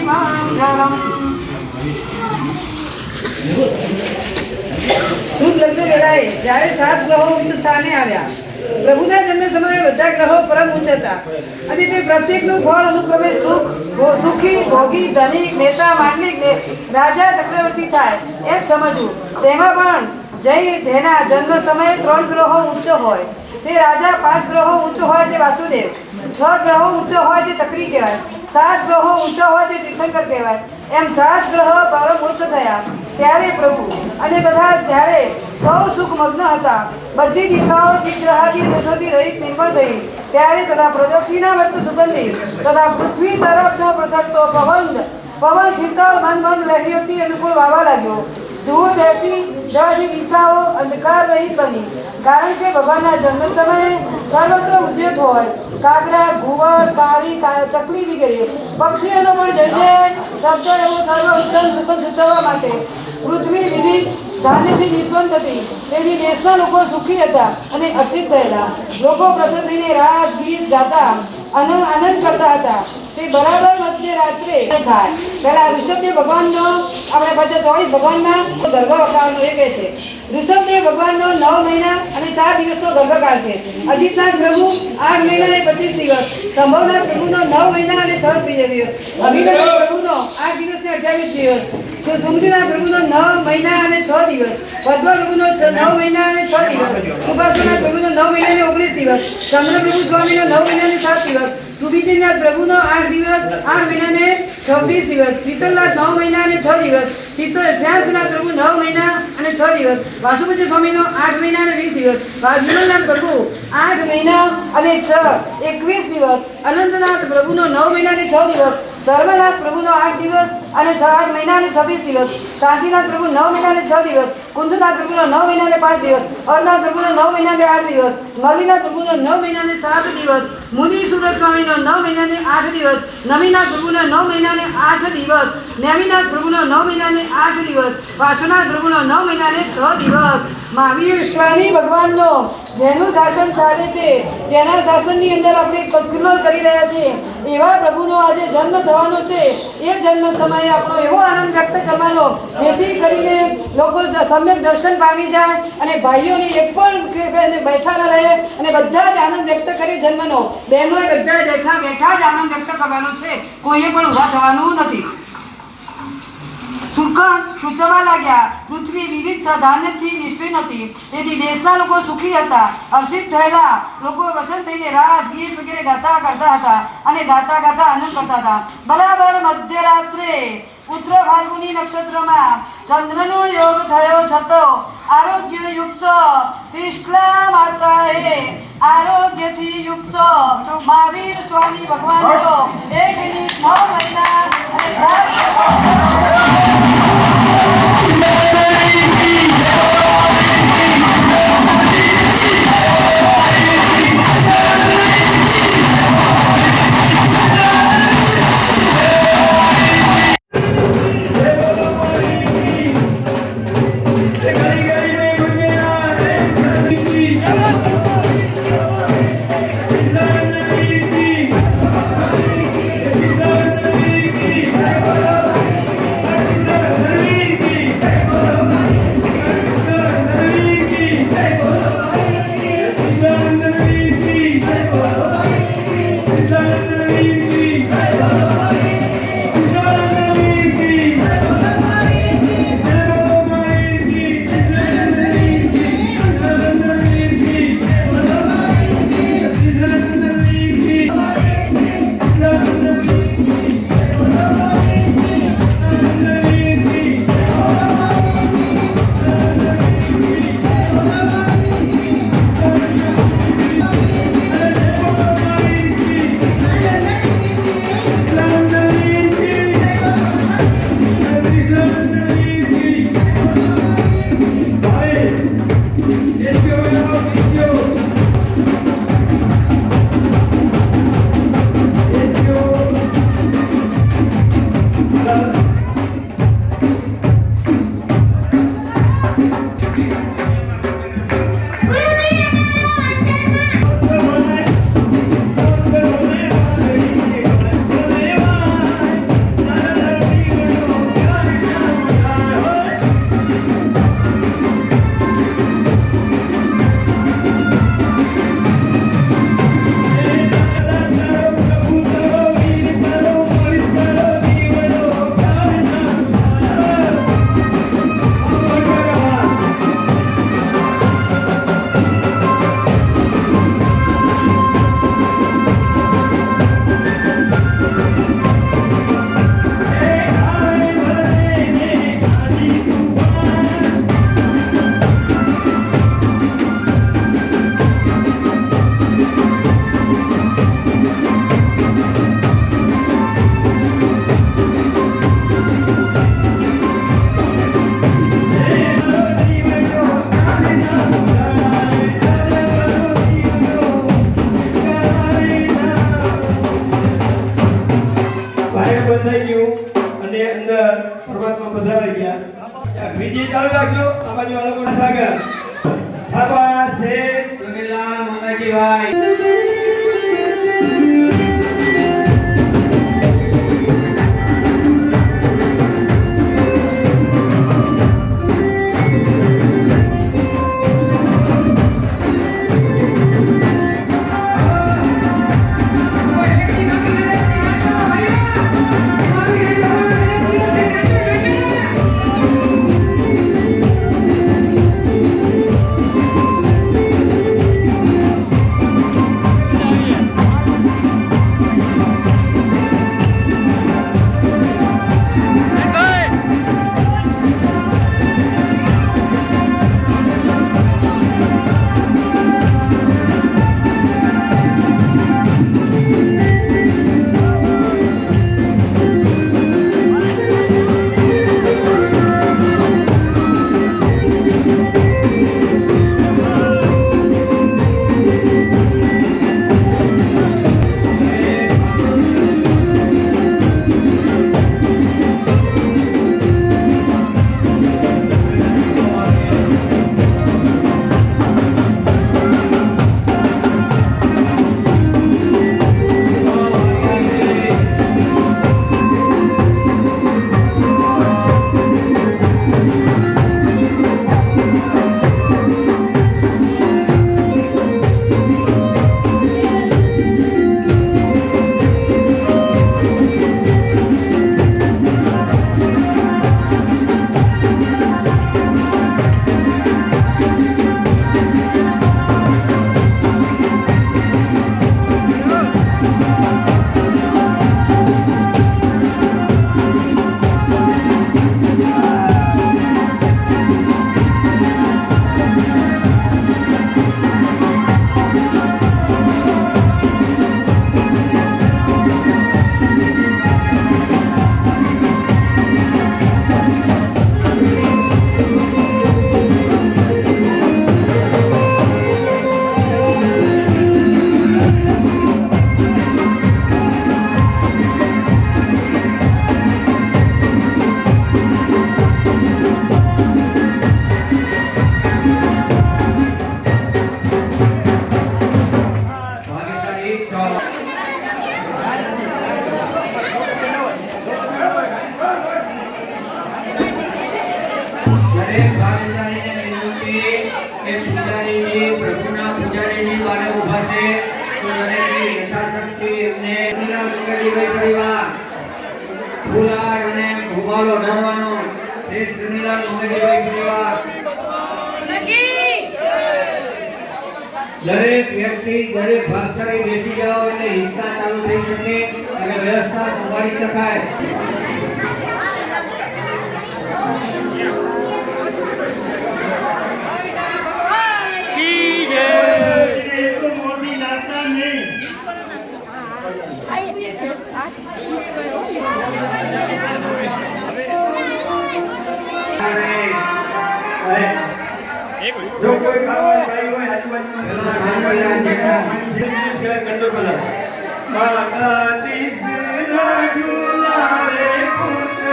મંગલમ. શુભ લગ્ન વેળાએ જ્યારે 7 ગ્રહો ઉચ્ચ સ્થાને આવ્યા, પ્રભુના જન્મ સમયે બધા ગ્રહો પરમ ઉચ્ચ હતા અને તે પ્રત્યેકનું ફળ અનુક્રમે સુખી, ભોગી, ધનિક, નેતા, માંડલિક, રાજા, ચક્રવર્તી થાય એમ સમજવું. તેમાં પણ જય તેના જન્મ સમયે 3 ગ્રહો ઉચ્ચ હોય તે રાજા, 5 ગ્રહો ઉચ્ચ હોય તે વાસુદેવ, 6 ગ્રહો ઉચ્ચ હોય તે ચક્રી કહેવાય, 7 ગ્રહો ઉચ્ચ હોય તે તીર્થંકર કહેવાય. એમ 7 ગ્રહ પરમ ઉચ્ચ થયા ત્યારે પ્રભુ અને તથા જ્યારે સૌ સુખ મગ્ન હતા, બધી દિશાઓ દિગ્ગ્રહાદી દોષોથી રહિત નિર્મળ થઈ, ત્યારે તથા પ્રદક્ષિણા વર્ત સુગંધી તથા પૃથ્વી તરફનો પ્રસરતો પવન શીતળ મન લહેરીઓથી અનુકૂળ વાવા લાગ્યો. દૂર બેસી જવાથી દિશાઓ અંધકાર રહિત બની, કારણ કે ભગવાનના જન્મ સમયે સર્વત્ર ઉદ્યોત હોય. કાગડા, ઘુવડ, કાળી, ચકલી વગેરે પક્ષીઓનો પણ જય જય શબ્દ એવો સર્વ ઉત્તમ સુખ સૂચવવા માટે પૃથ્વી વિવિધ ધાન્યથી નિષ્પન્ન હતી. તેથી દેશના લોકો સુખી હતા અને અર્ચિત થયેલા. લોકો પ્રસન્ન થઈને રાસ ગીત ગાતા આનંદ કરતા હતા. તે બરાબર મધ્ય રાત્રે થાય પહેલા ઋષભદેવ ભગવાનનો આપણે પછી 24 ભગવાનના ગર્ભ વકાળનો એ કહે છે. ઋષભદેવ ભગવાનનો 9 મહિના અને 4 દિવસનો ગર્ભકાળ છે. અજીતનાથ પ્રભુ 8 મહિના અને 25 દિવસ, સંભવનાથ પ્રભુનો 9 મહિના અને 6 દિવસ, અભિનવ પ્રભુનો 8 દિવસ ને 28 દિવસ, સુમતીનાથ પ્રભુનો 9 મહિના અને 6 દિવસ, પદ્મ પ્રભુનો 9 મહિના અને 6 દિવસ, સુભાષનાથ પ્રભુનો 9 મહિના અને 19 દિવસ, ચંદ્રપ્રભુ સ્વામીનો 9 મહિના અને 7 દિવસ, સુબીરનાથ પ્રભુનો 8 દિવસ 8 મહિના અને 26 દિવસ, શીતલનાથ 9 મહિના અને 6 દિવસ, શ્રેયાસનાથ પ્રભુ 9 મહિના અને 6 દિવસ, વાસુપતિ સ્વામીનો 8 મહિના અને 20 દિવસ, વિમલનાથ પ્રભુ 8 મહિના અને 21 દિવસ, અનંતનાથ પ્રભુનો 9 મહિના અને 6 દિવસ, ધર્મનાથ પ્રભુનો 8 દિવસ અને 8 મહિના અને 26 દિવસ, શાંતિનાથ પ્રભુ 9 મહિના અને 6 દિવસ, કુંજનાથ પ્રભુનો 9 મહિના અને 5 દિવસ, અરનાથ પ્રભુનો 9 મહિના અને 8 દિવસ, મલ્લીનાથ પ્રભુનો 9 મહિના અને 7 દિવસ, મુનિ સુરત સ્વામીનો 9 મહિના અને 8 દિવસ, નમીનાથ પ્રભુનો 9 મહિના અને 8 દિવસ, નેમિનાથ પ્રભુનો 9 મહિના અને 8 દિવસ, પાર્શ્વનાથ પ્રભુનો 9 મહિના અને 6 દિવસ. મહાવીર સ્વામી ભગવાનનો જેનું શાસન ચાલે છે, જેના શાસનની અંદર આપણે કલ્પના કરી રહ્યા છીએ, એવા પ્રભુનો આજે જન્મ થવાનો છે. એ જન્મ સમયે આપણો એવો આનંદ વ્યક્ત કરવાનો જેથી કરીને લોકો સમ્યક દર્શન પામી જાય અને ભાઈઓની એક પણ બેઠા ન રહે અને બધા જ આનંદ વ્યક્ત કરી જન્મનો. બહેનોએ બધા બેઠા જ આનંદ વ્યક્ત કરવાનો છે, કોઈએ પણ ઊભા થવાનું નથી. સુખ સૂચવા લાગ્યા. પૃથ્વી વિવિધ ધાન્યથી નિષ્ફળ હતી, તેથી દેશના લોકો સુખી હતા, હર્ષિત થયેલા. લોકો પ્રસન્ન થઈને રાસ ગીત વગેરે ગાતા કરતા હતા અને ગાતા આનંદ કરતા હતા. બરાબર મધ્યરાત્રે ઉત્તર ફાલ્ગુની નક્ષત્રમાં ચંદ્રનો યોગ થયો છતો આરોગ્ય યુક્ત ત્રિશલા માતાએ આરોગ્યથી યુક્ત મહાવીર સ્વામી ભગવાનનો 1 મિનિટ 9 મહિના અને 7 બંધાઈ ગયું અને અંદર પરમાત્મા પધરાવી ગયા. બીજી ચાલુ રાખજો. આ બાજુ અલગ સાગર થાપા છે ચુનીલાલ મંગાજીભાઈ. દરેક વ્યક્તિ દરેક ભાગશાળી બેસી જાઓ એટલે હિંસા ચાલુ થઈ શકે અને વ્યવસ્થા સંભાળી શકાય. જો કોઈ ખાવાની ભાઈ હોય આજુબાજુમાં માતા તીસરા ઝુલાવે પુત્ર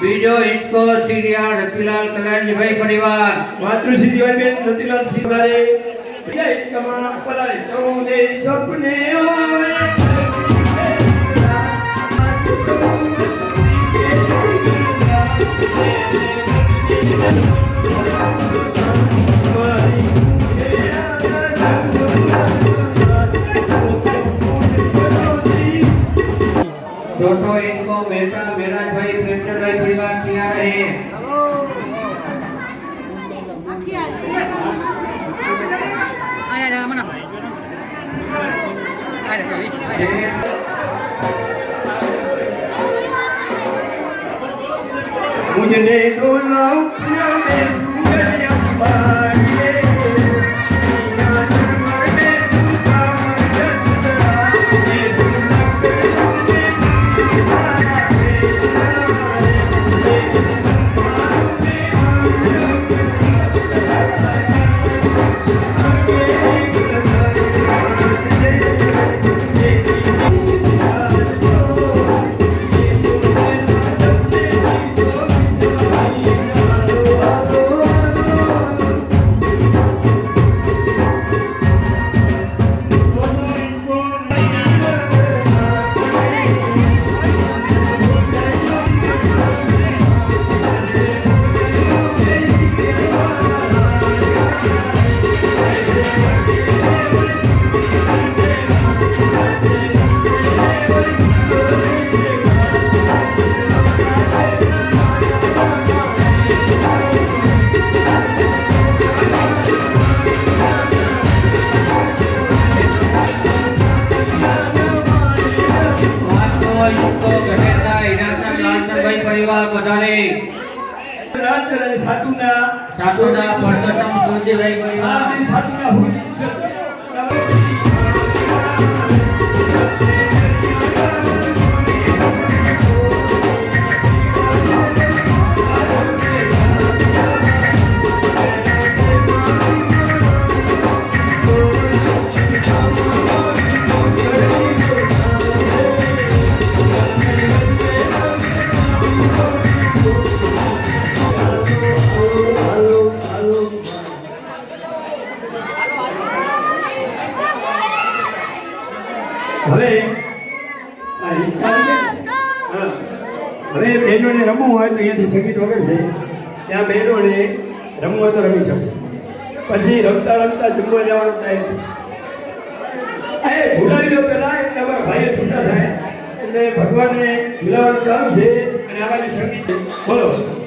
બીજો હિંચકો સિરિયા રતિલાલ કલાજીભાઈ પરિવાર માતૃશ્રી બેન રતિલાલ સિંગારે બીજા હિંચકામાં પલારે ચૌદે સપને હોય मुझे दोनों अपनों में सुंदर अंबारिये सीना समर में सूखा मर्जतरा ये सुनक से तुमने तुम्हारा प्यार ये संसारों में પરિવાર બધાને રાજચલ અને સાધુના સાસુના પરસોત્તમ સૂર્યભાઈ પરિવાર સાધુના ભૂલ હવે હવે બહેનોને રમવું હોય તો અહીંયાથી સંગીત વગર છે ત્યાં બહેનોને રમવું હોય તો રમી શકશે પછી રમતા રમતા જમવા જવાનો ટાઈમ છે એ ઝુલાવી દો પહેલા એટલે અમારા ભાઈઓ છૂટા થાય એટલે ભગવાનને ઝુલાવવાનું ચાલુ છે અને આ બાજુ સંગીત બોલો